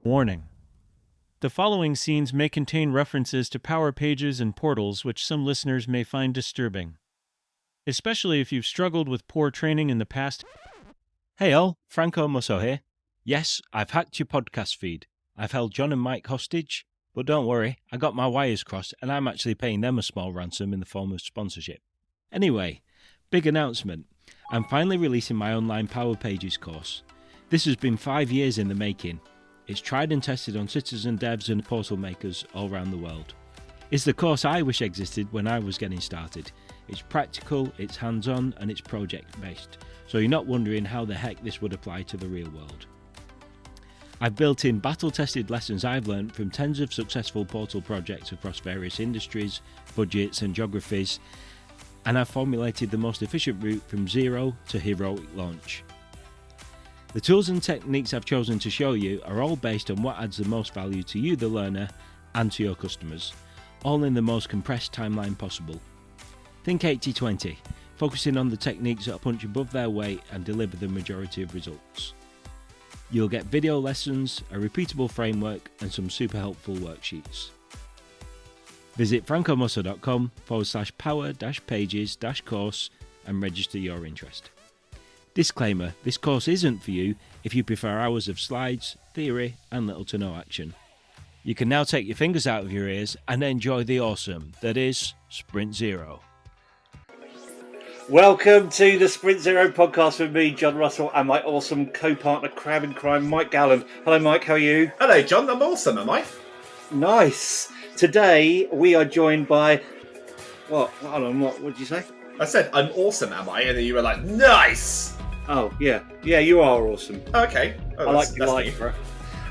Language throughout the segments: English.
Warning. The following scenes may contain references to power pages and portals which some listeners may find disturbing, especially if you've struggled with poor training in the past. Hey all, Franco Musso here. Yes, I've hacked your podcast feed. I've held John and Mike hostage, but don't worry, I got my wires crossed and I'm actually paying them a small ransom in the form of sponsorship. Anyway, big announcement. I'm finally releasing my online Power Pages course. This has been 5 years in the making. It's tried and tested on citizen devs and portal makers all around the world. It's the course I wish existed when I was getting started. It's practical, it's hands-on, and it's project-based, so you're not wondering how the heck this would apply to the real world. I've built in battle-tested lessons I've learned from tens of successful portal projects across various industries, budgets, and geographies, and I've formulated the most efficient route from zero to heroic launch. The tools and techniques I've chosen to show you are all based on what adds the most value to you, the learner, and to your customers, all in the most compressed timeline possible. Think 80-20, focusing on the techniques that punch above their weight and deliver the majority of results. You'll get video lessons, a repeatable framework, and some super helpful worksheets. Visit francomusso.com/power-pages-course and register your interest. Disclaimer, this course isn't for you if you prefer hours of slides, theory, and little to no action. You can now take your fingers out of your ears and enjoy the awesome that is Sprint Zero. Welcome to the Sprint Zero podcast with me, John Russell, and my awesome co-partner, crab in crime, Mike Gallen. Hello, Mike. How are you? Hello, John. I'm awesome, am I? Nice. Today we are joined by what? Hold on. What did you say? I said I'm awesome, am I? And then you were like, nice. Oh yeah, you are awesome. Okay. Oh, I like your light, bro.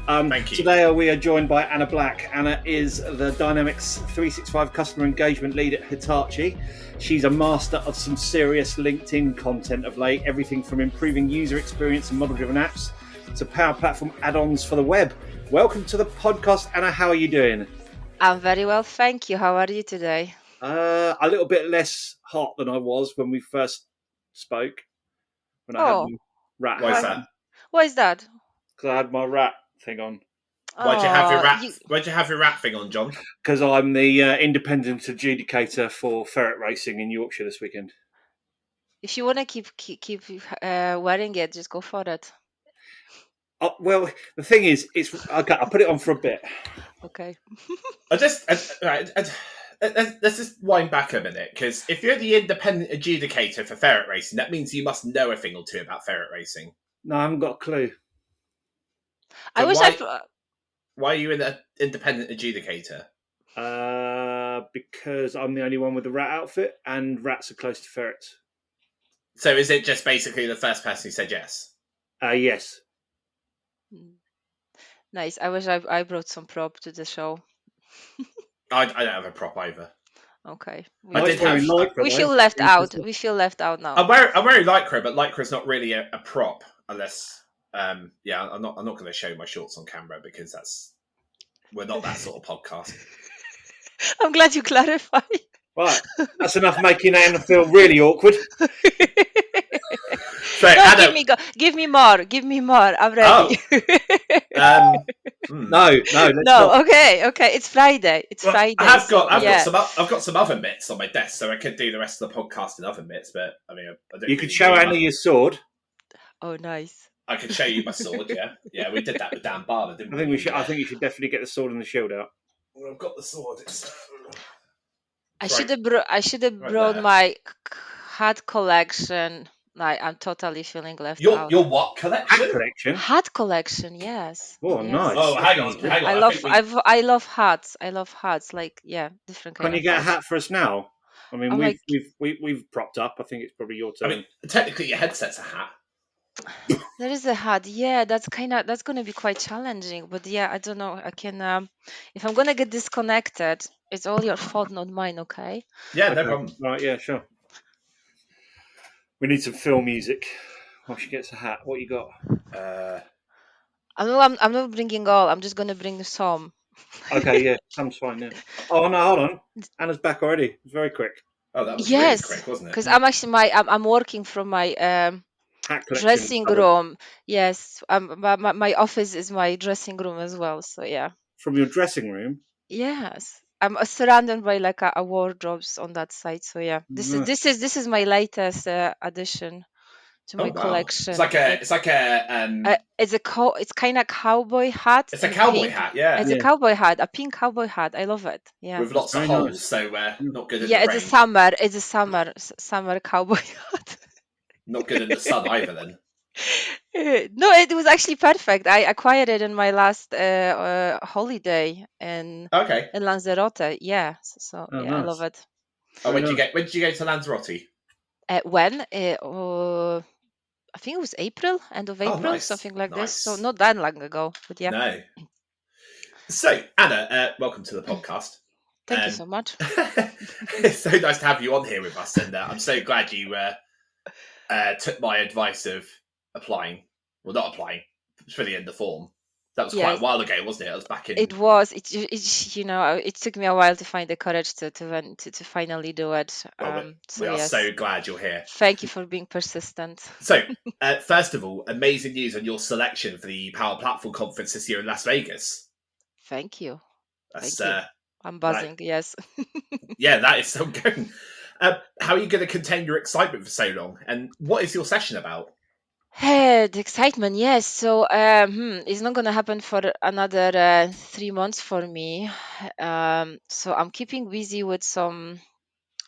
Thank you. Today we are joined by Ania Black. Ania is the Dynamics 365 customer engagement lead at Hitachi. She's a master of some serious LinkedIn content of late, everything from improving user experience and model-driven apps to Power Platform add-ons for the web. Welcome to the podcast, Ania. How are you doing? I'm very well, thank you. How are you today? A little bit less hot than I was when we first spoke. When I had my rat. Why is that? Why is that? Because I had my rat thing on. Why'd you have your rat? Why'd you have your rat thing on, John? Because I'm the independent adjudicator for ferret racing in Yorkshire this weekend. If you want to keep wearing it, just go for it. Oh, well, the thing is, it's okay. I'll put it on for a bit. Okay. Let's just wind back a minute, because if you're the independent adjudicator for ferret racing, that means you must know a thing or two about ferret racing. No, I haven't got a clue. Why are you an independent adjudicator? Because I'm the only one with the rat outfit, and rats are close to ferrets. So is it just basically the first person who said yes? Yes. Nice. I wish I brought some prop to the show. I don't have a prop either. Okay. We feel left out. We feel left out now. I'm wearing lycra, but lycra's not really a prop unless I'm not going to show my shorts on camera because we're not that sort of podcast. I'm glad you clarified. Right, that's enough making Anna feel really awkward. So, no, give me more. I'm ready. No. Okay. It's Friday. Friday. I've got some oven mitts on my desk, so I could do the rest of the podcast in oven mitts. But I mean, I don't. You could show Anna your sword. Oh, nice. I could show you my sword. Yeah, we did that with Dan Barber, didn't we? I think you should definitely get the sword and the shield out. Well, I've got the sword. I should have brought my hat collection. Like, I'm totally feeling left out. Your what collection? Hat collection, yes. Oh, yes. Nice. Oh, hang on. I love hats. Like, different kind. Can you get a hat for us now? I mean, we've propped up. I think it's probably your turn. I mean, technically, your headset's a hat. There is a hat. Yeah, that's going to be quite challenging. But I don't know. I can. If I'm gonna get disconnected, it's all your fault, not mine. Okay. Yeah, no problem. Right. Yeah, sure. We need some film music while she gets a hat. What you got? I'm not bringing all. I'm just gonna bring some. Okay, yeah, some's fine. Yeah. Oh no, hold on. Anna's back already. It's very quick. Oh, that was really quick, wasn't it? Because I'm working from my hat collection. Dressing covered. room. Yes. My office is my dressing room as well. So yeah. From your dressing room. Yes. I'm surrounded by like a wardrobes on that side. So yeah. This is my latest addition to Oh my wow! It's collection. like It's kind of cowboy hat it's a in cowboy pink. hat, yeah, It's a Yeah. cowboy hat, a pink cowboy hat. I love it. Yeah. with lots of Very holes, nice. so Yeah. not good in Yeah, the it's a rain, summer. It's a summer cowboy hat. not good in the sun either. Then No, it was actually perfect. I acquired it in my last holiday okay. in Lanzarote. Yeah, Oh, yeah, I love nice. it. Oh, Very nice. when did you go to Lanzarote? When? I think it was April, end of Oh, April, nice, something like this. So nice. not that long ago, but yeah. No. So Anna, welcome to the podcast. Thank you so much. It's so nice to have you on here with us, and I'm so glad you took my advice of applying. Well, not applying, filling in the form. That was quite Yes, a while ago, wasn't it? It was back in. it was. It took me a while to find the courage to finally do it. Well, So we are yes, so glad you're here. thank you for being persistent. So, first of all, amazing news on your selection for the Power Platform Conference this year in Las Vegas. Thank you. That's Thank you. I'm buzzing. Yes. yeah, that is so good. How are you going to contain your excitement for so long? And what is your session about? Hey, the excitement, yes. So, it's not gonna happen for another 3 months for me. So I'm keeping busy with some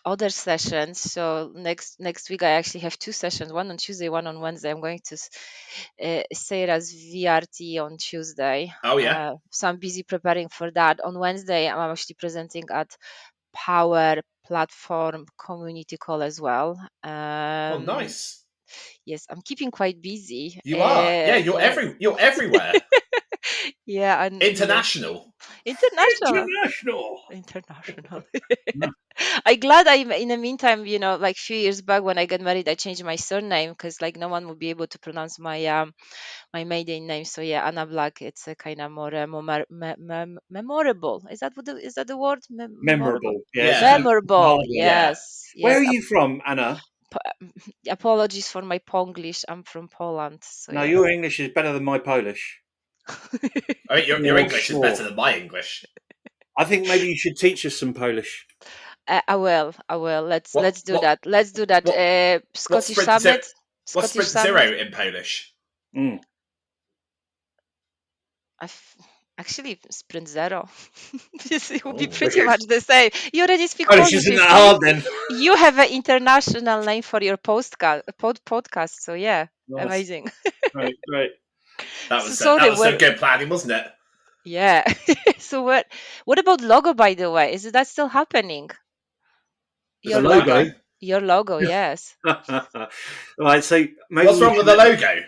other sessions. So next week I actually have two sessions, one on Tuesday, one on Wednesday. I'm going to say it as VRT on Tuesday. Oh, yeah. So I'm busy preparing for that. On Wednesday, I'm actually presenting at Power Platform Community Call as well. Oh, nice. Yes, I'm keeping quite busy. You are. Yeah, Yes. you're everywhere. Yeah, and International. international. International. I'm glad in the meantime, like few years back when I got married, I changed my surname because like no one would be able to pronounce my maiden name. So yeah, Anna Black. It's a kind of more memorable. Is that the word? Memorable. Memorable. Yes. Yeah. Memorable. Marvelous. Yeah. Yes. Where Yes. are you from, Anna? Apologies for my Ponglish. I'm from Poland. So No, yes. your English is better than my Polish. I mean, your Yeah, English sure. is better than my English. I think maybe you should teach us some Polish. I will. Let's do What- that. Let's do that. What's Scottish Sprint Zero? Summit. What's Scottish Sprint Zero Summit. in Polish? Mm. Actually, Sprint Zero. It would be Oh, pretty wicked. much the same. You already speak Polish Polish, isn't you that see? hard then. You have an international name for your podcast. So yeah, Nice. amazing. Great. that So was sorry, that was some where- good planning, wasn't it? Yeah. So what about logo, by the way? Is that still happening? The Your logo. Your logo, yes. Right. So maybe What's wrong with the logo?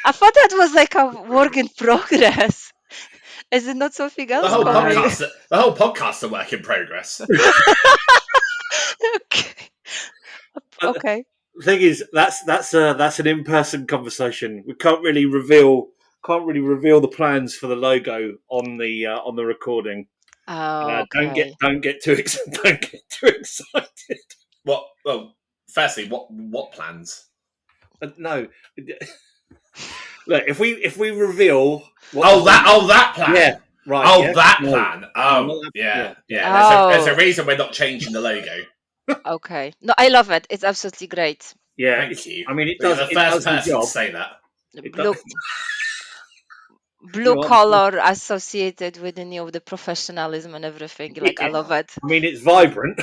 I thought that was like a work in progress. Is it not something else The whole coming? podcast's a work in progress. Okay. Okay. The thing is, that's an in-person conversation. We can't really reveal the plans for the logo on the recording. Oh, okay. Don't get too excited. What? Well, firstly, what plans? No. Look, if we reveal that plan. Yeah, right. Oh, yeah. that No. plan. Oh, yeah. Oh. There's a reason we're not changing the logo. Okay. No, I love it. It's absolutely great. Yeah, Thank you. I mean, it You're does. the It first does the person job. to say that. It Blue, does- blue Go on. color associated with the professionalism and everything. Like I love it. I mean, it's vibrant.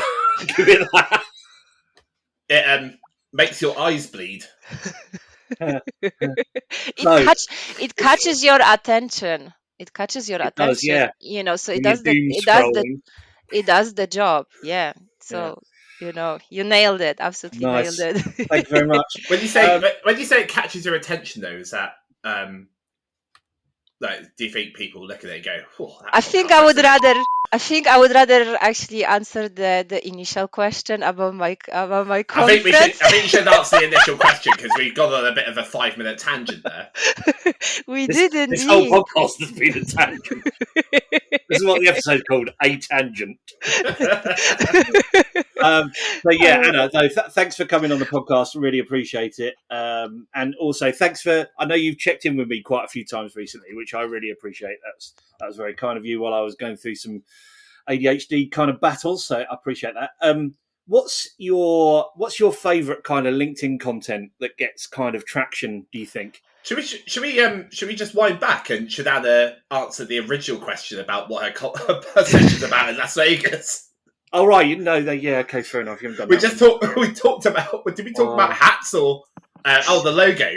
Give it that. It makes your eyes bleed. It catches your attention. It catches your It attention. does, yeah. So it When does you're doom scrolling. it does the job. Yeah. So you nailed it. Absolutely Nice. nailed it. Thank you very much. When you say it catches your attention, though, is that like, do you think people look at it and go, "Oh, that I think podcast I would is-" rather actually answer the initial question about my conference. I think you should answer the initial question because we got on a bit of a 5-minute tangent there. We did indeed. This whole podcast has been a tangent. This is what the episode's called, A Tangent. But yeah, Uh, Anna, no, thanks for coming on the podcast. Really appreciate it. And also, thanks for. I know you've checked in with me quite a few times recently, which I really appreciate. That was very kind of you while I was going through some ADHD kind of battles. So I appreciate that. What's your favourite kind of LinkedIn content that gets kind of traction? Do you think? Should we just wind back and should Anna answer the original question about what her session's about in Las Vegas? Oh right, no, yeah, okay, fair enough. You haven't done We that just one. talked. We talked about. Did we talk about hats or? The logo.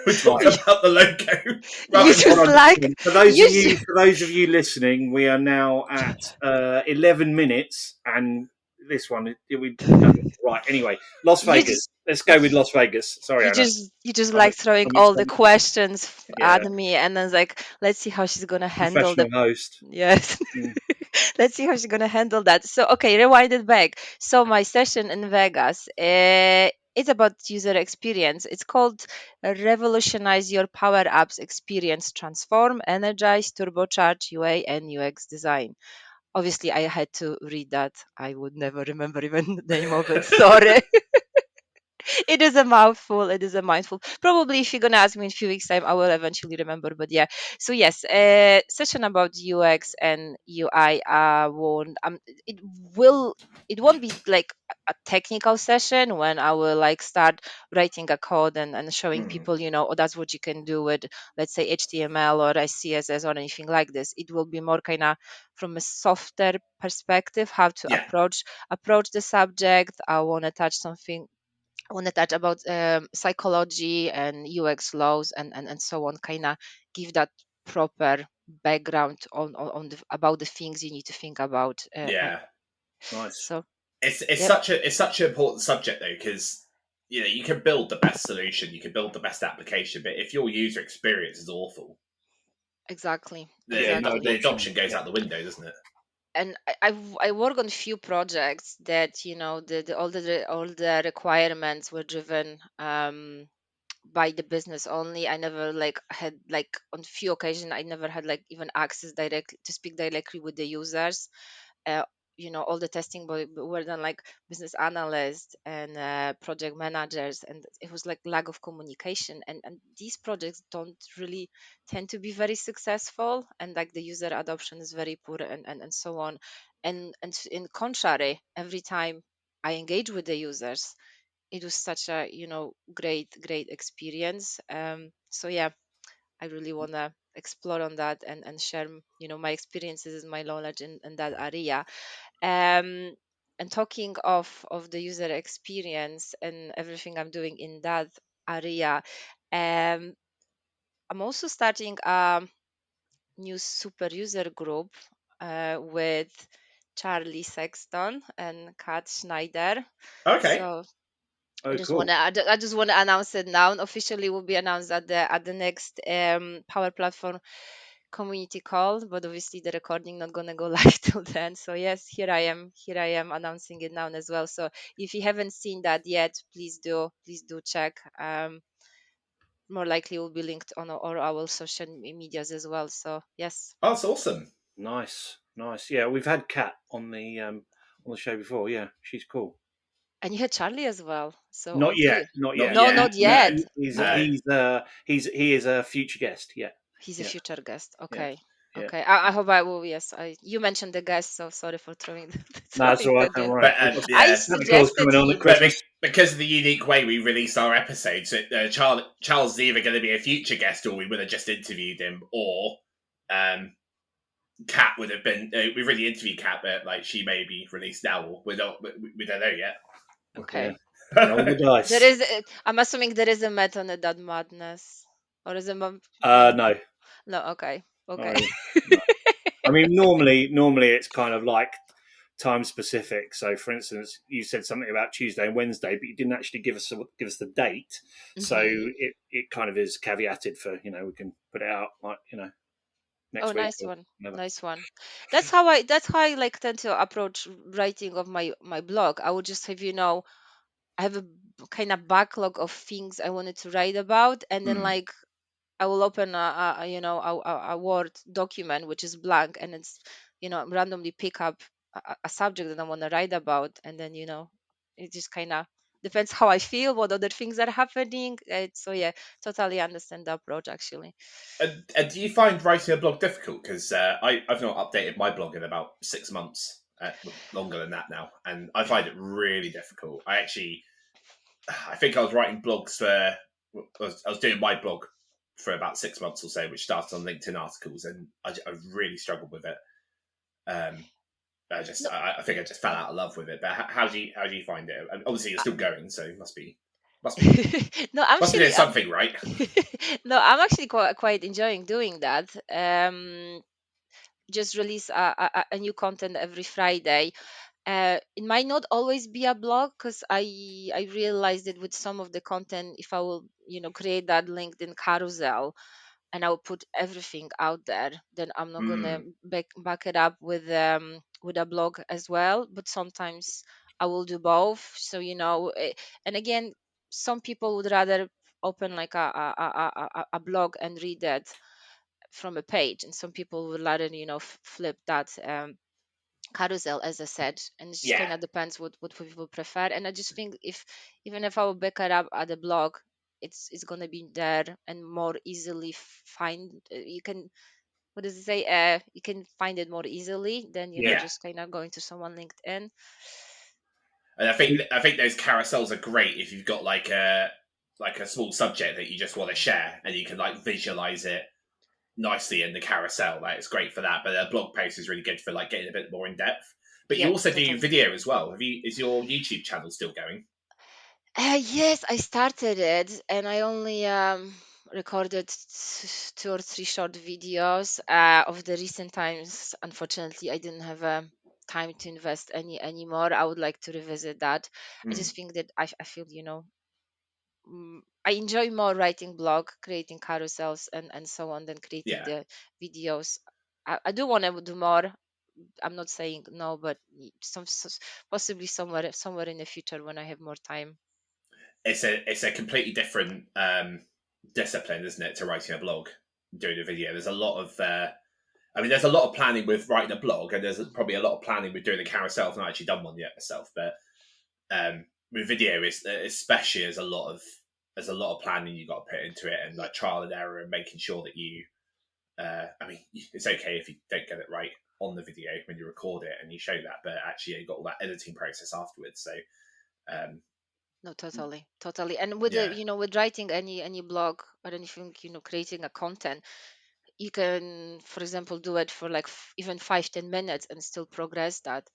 We talked Right. about the logo. you rather than- just like For those you of you, ju- for those of you listening, we are now at 11 minutes, and this one we right. Anyway, Las you Vegas. just Let's go with Las Vegas. Sorry, Anna. you just I'm, like throwing I'm, all the I'm questions yeah, at me, and then it's like, let's see how she's gonna handle the professional host. yes. Mm. Let's see how she's gonna handle that. So okay, rewind it back. So my session in Vegas, it's about user experience. It's called Revolutionize Your Power Apps Experience, Transform, Energize, Turbocharge UA and UX Design. Obviously, I had to read that. I would never remember even the name of it. Sorry. It is a mouthful. It is a mindful. Probably, if you're gonna ask me in a few weeks' time, I will eventually remember. But yeah, so yes, session about UX and UI. Won't it will it won't be like a technical session when I will like start writing a code and showing people, oh, that's what you can do with, let's say, HTML or a CSS or anything like this. It will be more kind of from a softer perspective, how to Yeah, approach the subject. I want to touch something I want to touch about psychology and UX laws and so on. Kind of give that proper background on about the things you need to think about. yeah. Nice. So It's yep, such an important subject though, because you can build the best solution, you can build the best application, but if your user experience is awful, exactly, Yeah, no the exactly. adoption goes yeah. out the window, doesn't it? And I work on few projects that all the requirements were driven by the business only. I never like had like on few occasions I never had like even access directly to speak directly with the users. uh, all the testing were done like business analysts and project managers, and it was like lack of communication, and these projects don't really tend to be very successful, and like the user adoption is very poor, and so on. And in contrary, every time I engage with the users, it was such a great experience. So yeah, I really want to explore on that and share my experiences and my knowledge in that area. um and talking of the user experience and everything I'm doing in that area, um I'm also starting a new super user group with Charlie Sexton and Kat Schneider. Okay. So Oh, cool. I just want to announce it now. Officially will be announced at the next Power Platform community call, but obviously the recording not gonna go live till then. So yes, here I am announcing it now as well. So if you haven't seen that yet, please do check. More likely will be linked on all our social medias as well. So yes. Oh, that's awesome. Nice. Yeah, we've had Kat on the show before. Yeah, she's cool. And you had Charlie as well. So Not all yet, three. not Not yet. No, yet. not No, yet. he's No. he is a future guest. Yeah, He's a yeah, future guest. yeah, Okay. yeah. Okay. I hope I will. Yes. You mentioned the guest, so sorry for throwing No, that's all throwing right. that Don't in. worry. But We've got I yeah, Santa Claus suggested coming on at him. but Christmas. because of the unique way we release our episodes, Charles is either going to be a future guest, or we would have just interviewed him, or Kat would have been. We've already interviewed Kat, but like she may be released now, or we don't know yet. Yeah, Okay. roll the There dice. is. I'm assuming there is a method in that madness, or is it? No. No, No. Okay. not Okay. really. No. I mean, normally it's kind of like time specific. So, for instance, you said something about Tuesday and Wednesday, but you didn't actually give us the date. So hmm it kind of is caveated for we can put it out like Oh, next week nice or one. whatever. Nice one. That's how I like tend to approach writing of my blog. I would just have I have a kind of backlog of things I wanted to write about, and then Hmm. like I will open a Word document which is blank, and it's randomly pick up a subject that I want to write about, and then it just kind of depends how I feel, what other things are happening. So yeah, totally understand the approach actually. And do you find writing a blog difficult? Because I've not updated my blog in about 6 months, longer than that now, and I find it really difficult. I think I was writing blogs for, I was doing my blog for about 6 months or so, which started on LinkedIn articles, and I really struggled with it. Um, No, I think I just fell out of love with it. But how do you find it? And obviously, you're still going, so it must be no, I'm must be doing actually something right. no, I'm actually quite enjoying doing that. Just release a new content every Friday. It might not always be a blog, because I realized that with some of the content, if I will create that LinkedIn carousel and I will put everything out there, then I'm not gonna Mm, back it up with a blog as well. But sometimes I will do both. So and again, some people would rather open like a blog and read that from a page, and some people would rather flip that carousel, as I said. And it just yeah, kind of depends what people prefer. And I just think, if even if I will back it up at the blog, it's gonna be there and more easily find. You can, what does it say? You can find it more easily than Yeah. just kind of going to someone LinkedIn. and I think those carousels are great if you've got like a small subject that you just want to share, and you can like visualize it nicely in the carousel. Like it's great for that. But a blog post is really good for like getting a bit more in depth. But you Yeah, also do totally. video as well. Have you? Is your YouTube channel still going? Yes, I started it, and I only recorded 2 or 3 short videos of the recent times. Unfortunately, I didn't have time to invest anymore. I would like to revisit that. I Mm, just think that I feel, I enjoy more writing blog, creating carousels and so on, than creating yeah. the videos. I do want to do more. I'm not saying no, but possibly somewhere in the future when I have more time. It's a completely different discipline, isn't it, to writing a blog, doing a video. There's a lot of I mean, there's a lot of planning with writing a blog, and there's probably a lot of planning with doing a carousel. I've not actually done one yet myself, but with video, is especially there's a lot of planning you got to put into it, and Yeah. like trial and error, and making sure that you. I mean, it's okay if you don't get it right on the video when you record it and you show that, but actually you got all that editing process afterwards. So um, No, totally, totally. And with yeah, with writing any blog or anything, creating a content, you can, for example, do it for like even 5-10 minutes and still progress that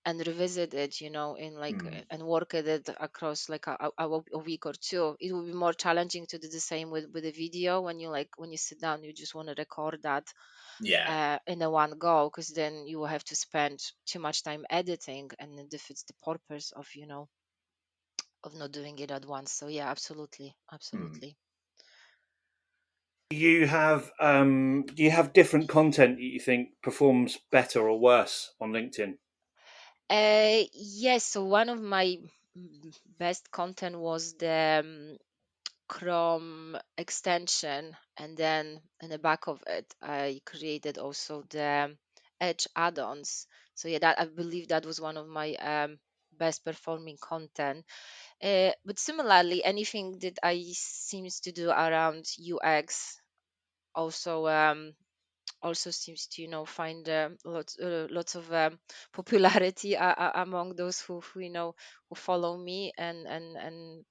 and revisit it, in like mm, and work at it across like a week or two. It will be more challenging to do the same with a video. When you sit down, you just want to record that yeah. in a one go, because then you will have to spend too much time editing, and it defeats the purpose of not doing it at once. So yeah, absolutely, Mm. absolutely. Do you have different content that you think performs better or worse on LinkedIn? Yes, so one of my best content was the Chrome extension, and then in the back of it, I created also the Edge add-ons. So yeah, that I believe that was one of my best performing content. But similarly, anything that I seems to do around UX also seems to find lots of popularity among those who who follow me, and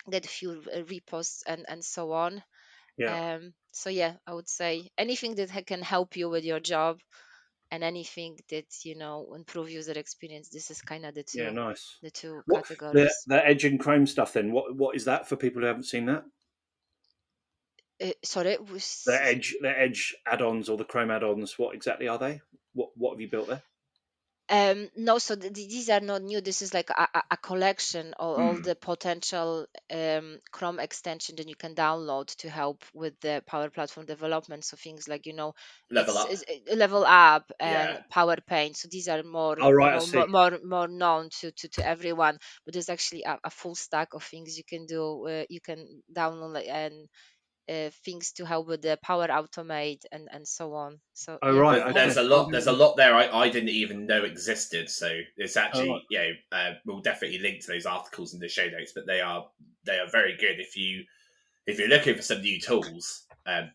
get a few reposts and so on. Yeah, So yeah, I would say anything that can help you with your job, and anything that improve user experience. This is kind of the yeah, two nice. the two What categories. the Edge and Chrome stuff then? What is that for people who haven't seen that? Sorry, The Edge add-ons or the Chrome add-ons. What exactly are they? What have you built there? No, so these are not new. This is like a collection of all Mm. the potential Chrome extension that you can download to help with the Power Platform development. So things like, Level up. it's Level Up Yeah. and Power Paint. So these are more, Oh right, I see. more known to everyone. But there's actually a full stack of things you can do. You can download and things to help with the Power Automate and so on. So Oh yeah, right, There's okay. a lot. There's a lot there I didn't even know existed. So it's Oh, right. actually, we'll definitely link to those articles in the show notes. But they are very good if you're looking for some new tools.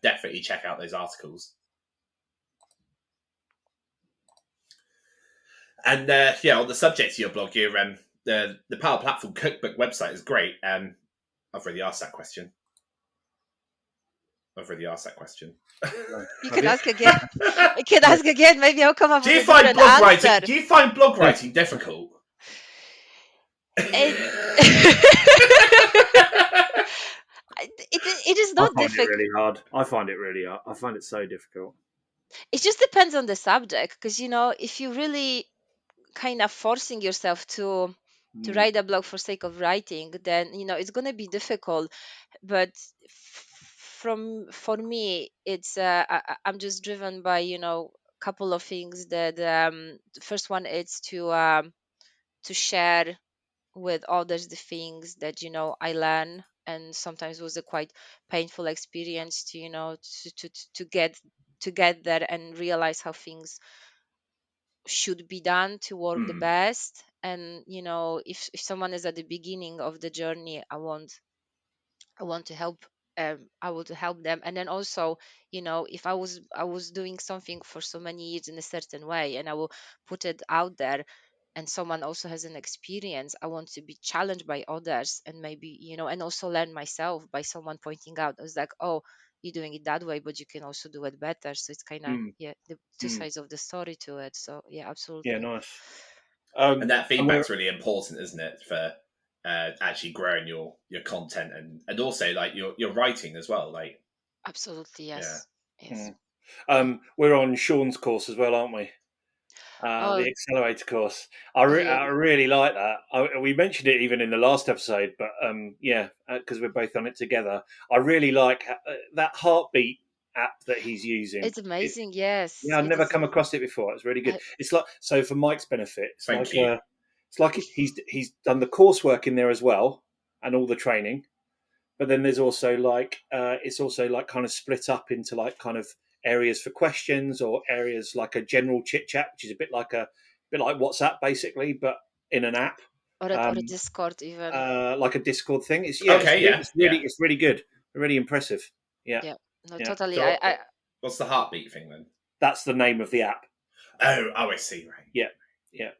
Definitely check out those articles. And on the subject of your blog, the Power Platform Cookbook website is great. I've already asked that question. you can ask again. You can ask again. Maybe I'll come up Do with you a find different blog answer. writing? Do you find blog writing difficult? It, it is I not find it difficult. really hard. I find it really hard. I find it so difficult. It just depends on the subject, because if you really kind of forcing yourself to Mm. write a blog for sake of writing, then it's going to be difficult. But for me, it's I'm just driven by couple of things. That the first one is to share with others the things that I learn, and sometimes was a quite painful experience to to get there and realize how things should be done to work the best. And if someone is at the beginning of the journey, I want to help. I want to help them. And then also, if I was doing something for so many years in a certain way, and I will put it out there, and someone also has an experience, I want to be challenged by others, and maybe and also learn myself by someone pointing out. I was like, oh, you're doing it that way, but you can also do it better. So it's kind of, Mm. yeah, the two Mm. sides of the story to it. So yeah, Yeah, absolutely. nice. And that And we're feedback's really important, isn't it, for actually growing your content and also like your writing as well. Like, Absolutely, yeah, yes. Yes. we're on Sean's course as well, aren't we? Oh, The accelerator course. yeah. I really like that. We mentioned it even in the last episode, but because we're both on it together. I really like that heartbeat app that he's using. It's amazing. Yes, Yeah, I've it never is. come across it before. It's really good. I, It's like, so for Mike's benefit, thank you. it's like he's done the coursework in there as well and all the training. But then there's also like it's also like kind of split up into like kind of areas for questions or areas like a general chit chat, which is a bit like WhatsApp basically, but in an app, or a Discord even. like a Discord thing. Okay, yeah, yeah. It's really good, really impressive. Yeah, Yeah. No, yeah. totally. So, I what's the heartbeat thing then? That's the name of the app. Oh, I see. Right. Yeah, yeah.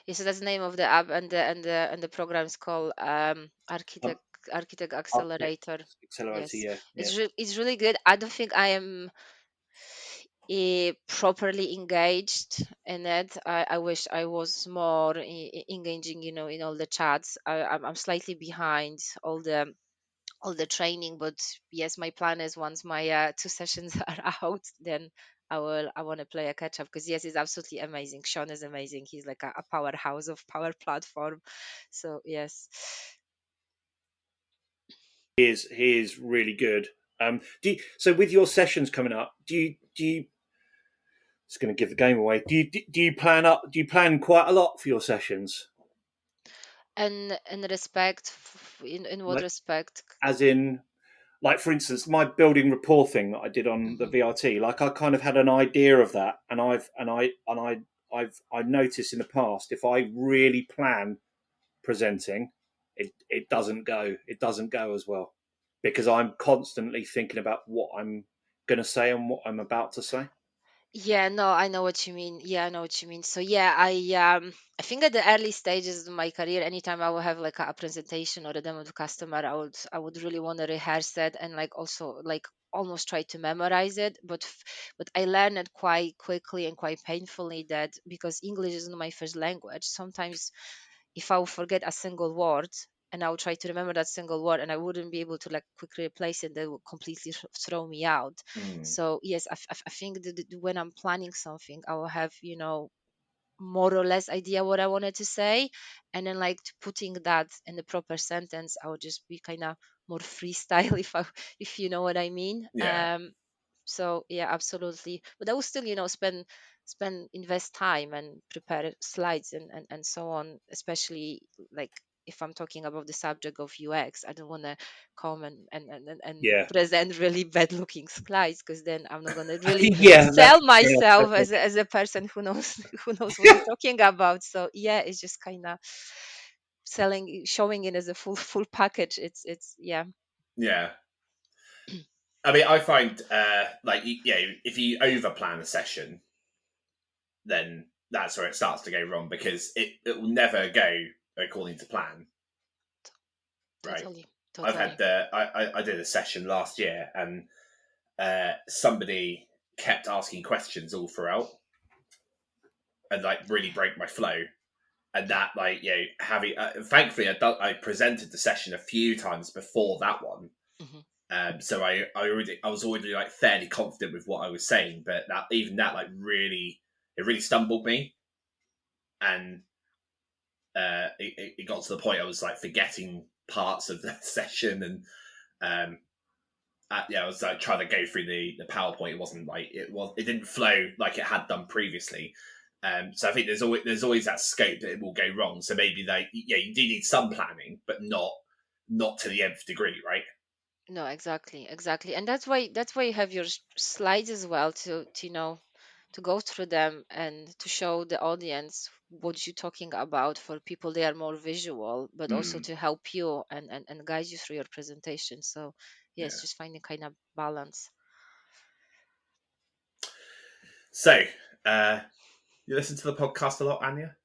Yeah, so that's the name of the app, and the program is called Um, Architect Architect Accelerator. Accelerator. Yes, Yeah, yeah. it's really good. I don't think I am properly engaged in it. I wish I was more engaging, in all the chats. I'm slightly behind all the training, but yes, my plan is once my 2 sessions are out, then I want to play a catch up, because yes, it's absolutely amazing. Sean is amazing. He's like a powerhouse of Power Platform. So yes. He is really good. So with your sessions coming up, do you? It's going to give the game away. Do you plan quite a lot for your sessions? And in respect, in what Like respect? as in, like for instance, my building rapport thing that I did on the Mhm. VRT. Like I kind of had an idea of that, and I noticed in the past if I really plan presenting, it doesn't go as well because I'm constantly thinking about what I'm going to say and what I'm about to say. Yeah, no, I know what you mean. Yeah, I know what you mean. So yeah, I think at the early stages of my career, anytime I would have like a presentation or a demo to customer, I would really want to rehearse it, and like also like almost try to memorize it. But I learned it quite quickly and quite painfully, that because English is not my first language, sometimes if I will forget a single word, and I will try to remember that single word, and I wouldn't be able to like quickly replace it, that would completely throw me out. Mm. So yes, I think that when I'm planning something, I will have more or less idea what I wanted to say, and then like putting that in the proper sentence, I would just be kind of more freestyle, if you know what I mean. Yeah. So yeah, absolutely. But I will still spend invest time and prepare slides and so on, especially like if I'm talking about the subject of UX, I don't want to come and Yeah. present really bad looking slides, because then I'm not going to really Yeah, sell yeah, myself definitely. as a person who knows who knows what he's talking about. So yeah, it's just kind of selling, showing it as a full package. It's yeah. Yeah. I mean, I find if you over plan a session, then that's where it starts to go wrong, because it will never go according to plan. Right. Totally. I've Totally. had I did a session last year, and somebody kept asking questions all throughout, and like really break my flow. And that, like, having thankfully I presented the session a few times before that one. So I was already like fairly confident with what I was saying, but that like really stumbled me, and it got to the point I was like forgetting parts of the session, and I was like trying to go through the PowerPoint. It wasn't like it didn't flow like it had done previously. So I think there's always that scope that it will go wrong. So maybe you do need some planning, but not to the nth degree, right? No, exactly, and that's why you have your slides as well, to to go through them and to show the audience what you're talking about. For people, they are more visual, but also to help you and guide you through your presentation. So yeah, it's just finding kind of balance. So you listen to the podcast a lot, Anya?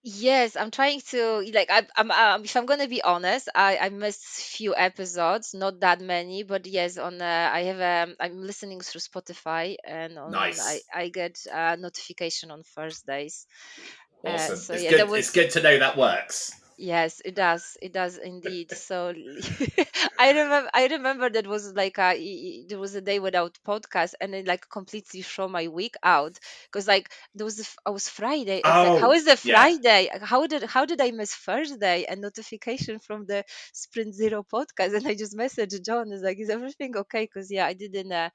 Yes, I'm trying to, like, if I'm gonna be honest, I missed few episodes, not that many, but yes, on I have I'm listening through Spotify, and on Nice. I get notification on Thursdays. Awesome. So It's yeah, good. that It's was. good to know that works. Yes, it does indeed. So I remember that was like there was a day without podcast, and it like completely throw my week out, because like there was I was Friday. I was like, how Oh is it yeah, Friday? How did I miss Thursday and notification from the Sprint Zero podcast? And I just messaged John. Is like, is everything okay? Because yeah, I didn't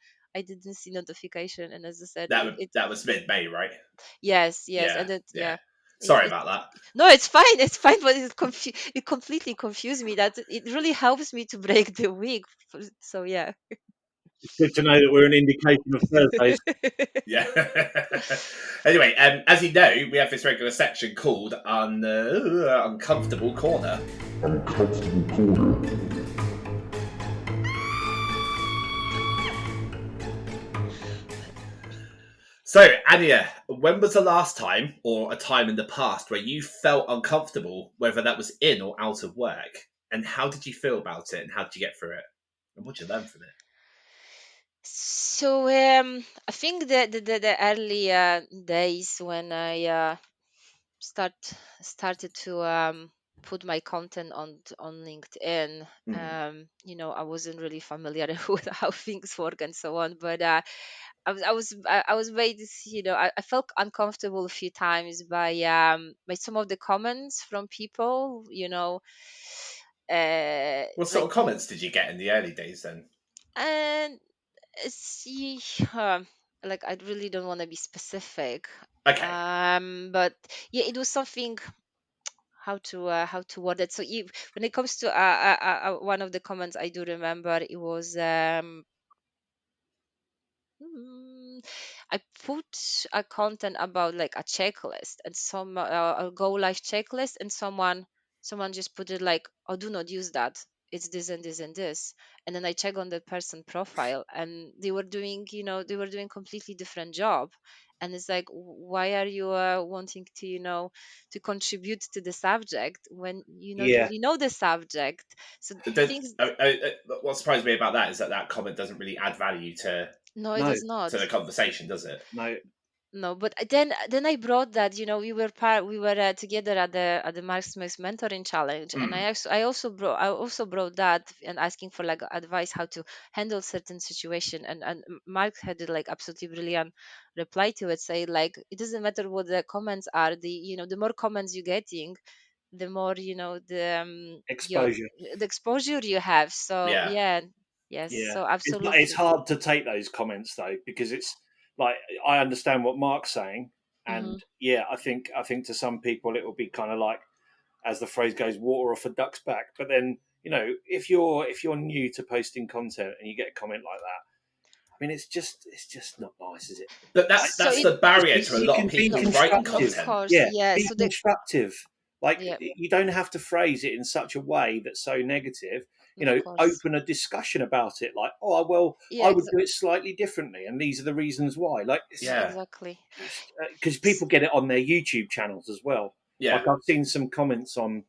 see notification, and as I said, it that was mid-May, right? yes, Yeah, and it yeah. yeah. Sorry It about that. No, it's fine. It's fine, but it completely confused me. That it really helps me to break the week. So yeah. It's good to know that we're an indication of Thursdays. Yeah. Anyway, as you know, we have this regular section called Uncomfortable Corner. So, Anya, when was the last time, or a time in the past, where you felt uncomfortable, whether that was in or out of work? And how did you feel about it, and how did you get through it? And what did you learn from it? So I think the early days when I start started to put my content on LinkedIn. I wasn't really familiar with how things work and so on, but I was made, I felt uncomfortable a few times by some of the comments from people, What sort like, of comments did you get in the early days then? and see, like, I really don't want to be specific, Okay. but yeah, it was something, how to word it. So when it comes to one of the comments, I do remember it was, I put a content about like a checklist, and a go live checklist, and someone just put it like, oh, do not use that, it's this and this and this. And then I check on the person profile, and they were doing completely different job. And it's like, why are you wanting to to contribute to the subject when you not Yeah. really know the subject? So things. What surprised me about that is that comment doesn't really add value to No, it No, does not. the conversation, does it? no. No, but then I brought that, we were together at the Marksmith Mentoring Challenge, and I also brought that, and asking for like advice how to handle certain situation, and Mark had like absolutely brilliant reply to it, saying like, it doesn't matter what the comments are, the more comments you're getting, the more Exposure. the exposure you have. So Yeah. yeah, yes, Yeah. so It's absolutely. hard to take those comments though, because it's like, I understand what Mark's saying, Hmm. and yeah, I think to some people it will be kind of like, as the phrase goes, water off a duck's back. But then, if you're new to posting content and you get a comment like that, I mean, it's just not nice, is it? But Like, that's the barrier to a you lot can of be people writing constructive. of content. course, Yeah, yeah. be So constructive. Like, yeah, you don't have to phrase it in such a way that's so negative. of course, Open a discussion about it. Like, oh, well, yeah, I would do it slightly differently, and these are the reasons why. Like, Yeah. exactly. because people get it on their YouTube channels as well. Yeah. Like, I've seen some comments on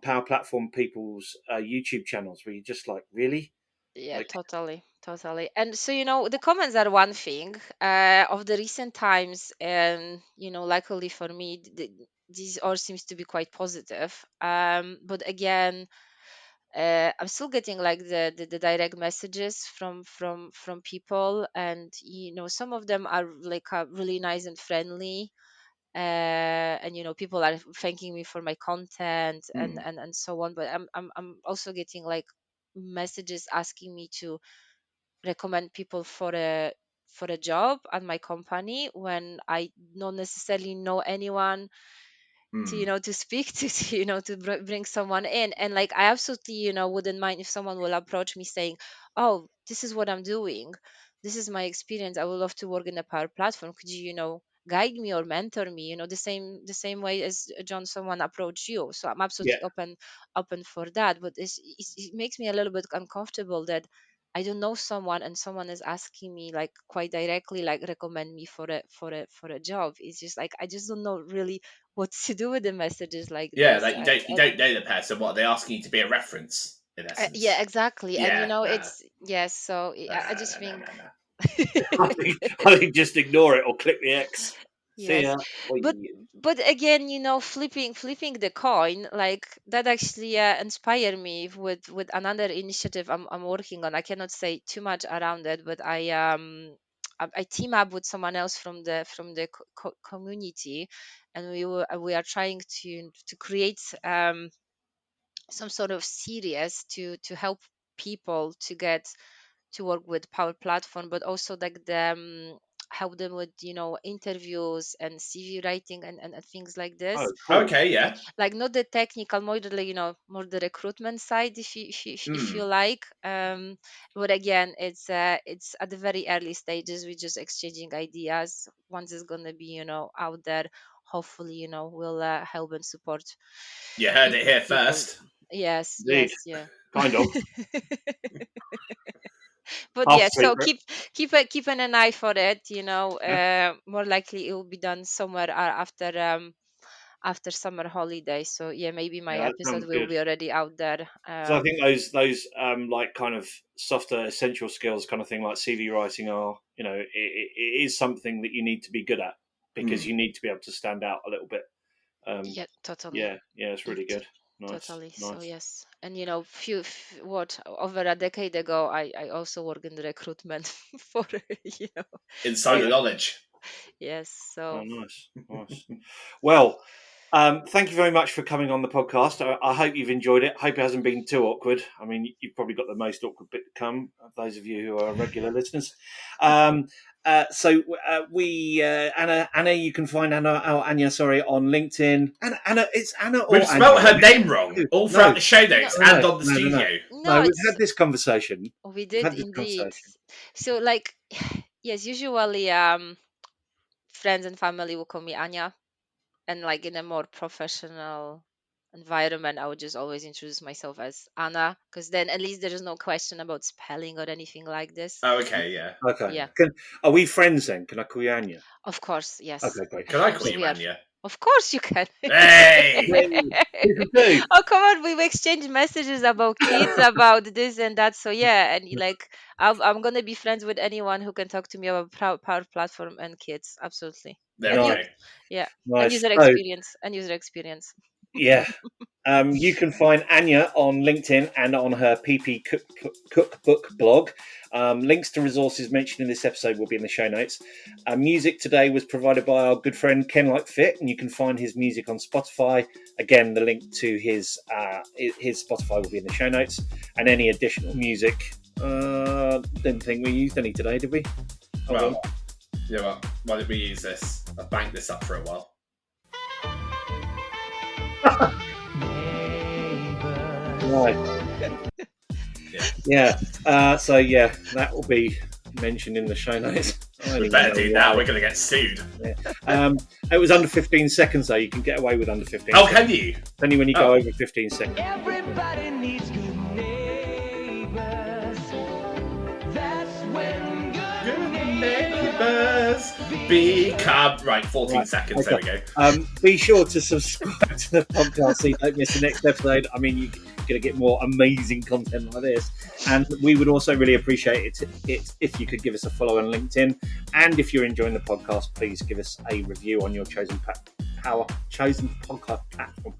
Power Platform people's YouTube channels where you're just like, really? Yeah, Like, totally, totally. And so, the comments are one thing. Of the recent times, and luckily for me, this all seems to be quite positive. But again, I'm still getting like the direct messages from people, and some of them are like really nice and friendly. And people are thanking me for my content and so on, but I'm also getting like messages asking me to recommend people for a job at my company when I don't necessarily know anyone to to speak to to bring someone in. And like I absolutely wouldn't mind if someone will approach me saying, oh, this is what I'm doing, this is my experience, I would love to work in a Power Platform, could you guide me or mentor me, the same way as John, someone approached you. So I'm yeah, absolutely open for that. But it makes me a little bit uncomfortable that I don't know someone and someone is asking me like quite directly, like recommend me for a job. It's just like I just don't know really what to do with the messages like Yeah, this. like you don't know the person. What, are they asking you to be a reference in Yeah, essence? exactly. And Yeah, no, it's yes. So I no, just no, no, think no, no. I think just ignore it or click the X. See yes, ya. but Whee. but again, flipping the coin like that actually inspired me with another initiative I'm working on. I cannot say too much around it, but I team up with someone else from the community, and we are trying to create some sort of series to help people to get to work with Power Platform, but also like them help them with interviews and CV writing and things like Oh, this. cool. Okay, yeah. Like not the technical, more the more the recruitment side, if you like. But again, it's at the very early stages. We're just exchanging ideas. Once it's gonna be out there, hopefully we'll help and support You heard it here people. first. Yes, Indeed. yes, yeah. Kind of. But Half yeah, so secret. keep an eye for it. More likely it will be done somewhere after summer holiday. So yeah, maybe my Yeah, that episode sounds will good. be already out there. So I think those like kind of softer essential skills kind of thing like CV writing are, it is something that you need to be good at because you need to be able to stand out a little bit. Yeah, totally. Yeah, it's It really good. Nice, totally. So nice. yes, and over a decade ago, I also worked in recruitment for you know Insider uh, knowledge. yes. Oh, So nice, nice. Well, thank you very much for coming on the podcast. I hope you've enjoyed it. Hope it hasn't been too awkward. I mean, you've probably got the most awkward bit to come, those of you who are regular listeners. We Anna, you can find Anya, sorry, on LinkedIn. Anna, it's Anna or We've spelt Anya? her name wrong all No, throughout the show no, notes no, and on the no, no, no. studio. No, no, we've it's had this conversation. we We've did had this indeed. conversation. So like yes, usually friends and family will call me Anya, and like in a more professional environment, I would just always introduce myself as Anna, because then at least there is no question about spelling or anything like this. Oh, okay, yeah. Okay. Yeah, Are we friends then? Can I call you Anya? of course, yes, Okay, great. Can of I call course you we are. Anya? Of course you can. Hey! People do. Oh come on, we exchange messages about kids, about this and that. So yeah, and like I'm gonna be friends with anyone who can talk to me about Power Platform and kids. Absolutely. There And we Nice, go. yeah, and nice. user So, experience and user experience. yeah, you can find Anya on LinkedIn and on her PP Cookbook blog. Links to resources mentioned in this episode will be in the show notes. Music today was provided by our good friend Ken Like Fit, and you can find his music on Spotify. Again, the link to his Spotify will be in the show notes, and any additional music. Didn't think we used any today, did we? Hold on. Well, you know what? Why don't we use this? I've banked this up for a while. Right. So that will be mentioned in the show notes. We better do now. We're going to get sued. Yeah. It was under 15 seconds, though. You can get away with under 15 Oh, seconds. can you? Only when you go over 15 seconds. Everybody needs good neighbors. That's when good neighbors become... Right, 14 seconds. Okay. There we go. Be sure to subscribe to the podcast so you don't miss the next episode. I mean, you're going to get more amazing content like this. And we would also really appreciate it if you could give us a follow on LinkedIn. And if you're enjoying the podcast, please give us a review on your chosen podcast platform.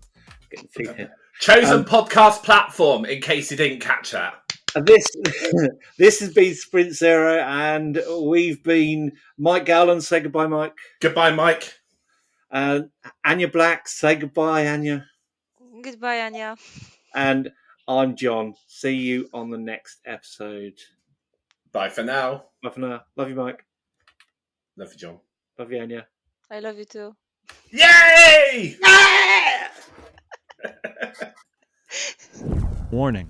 Getting feet here. Chosen podcast platform, in case you didn't catch that. This has been Sprint Zero, and we've been Mike Gowland. Say goodbye, Mike. Goodbye, Mike. Ania Black. Say goodbye, Ania. Goodbye, Anya. And I'm John. See you on the next episode. Bye for now. Bye for now. Love you, Mike. Love you, John. Love you, Anya. I love you too. Yay! Warning.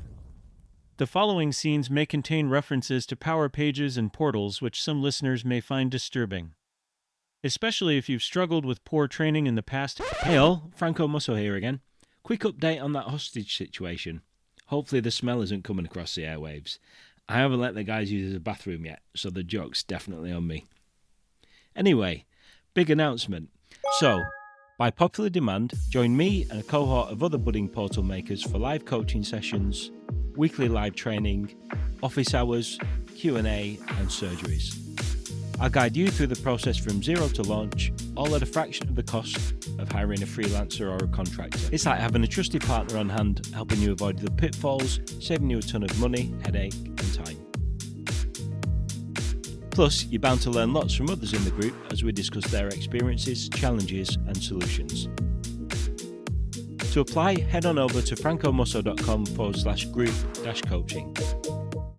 The following scenes may contain references to power pages and portals which some listeners may find disturbing. Especially if you've struggled with poor training in the past. Hey all, Franco Musso here again. Quick update on that hostage situation. Hopefully the smell isn't coming across the airwaves. I haven't let the guys use the bathroom yet, so the joke's definitely on me. Anyway, big announcement. So, by popular demand, join me and a cohort of other budding portal makers for live coaching sessions, weekly live training, office hours, Q&A and surgeries. I'll guide you through the process from zero to launch, all at a fraction of the cost of hiring a freelancer or a contractor. It's like having a trusted partner on hand, helping you avoid the pitfalls, saving you a ton of money, headache and time. Plus, you're bound to learn lots from others in the group as we discuss their experiences, challenges and solutions. To apply, head on over to francomusso.com/group-coaching.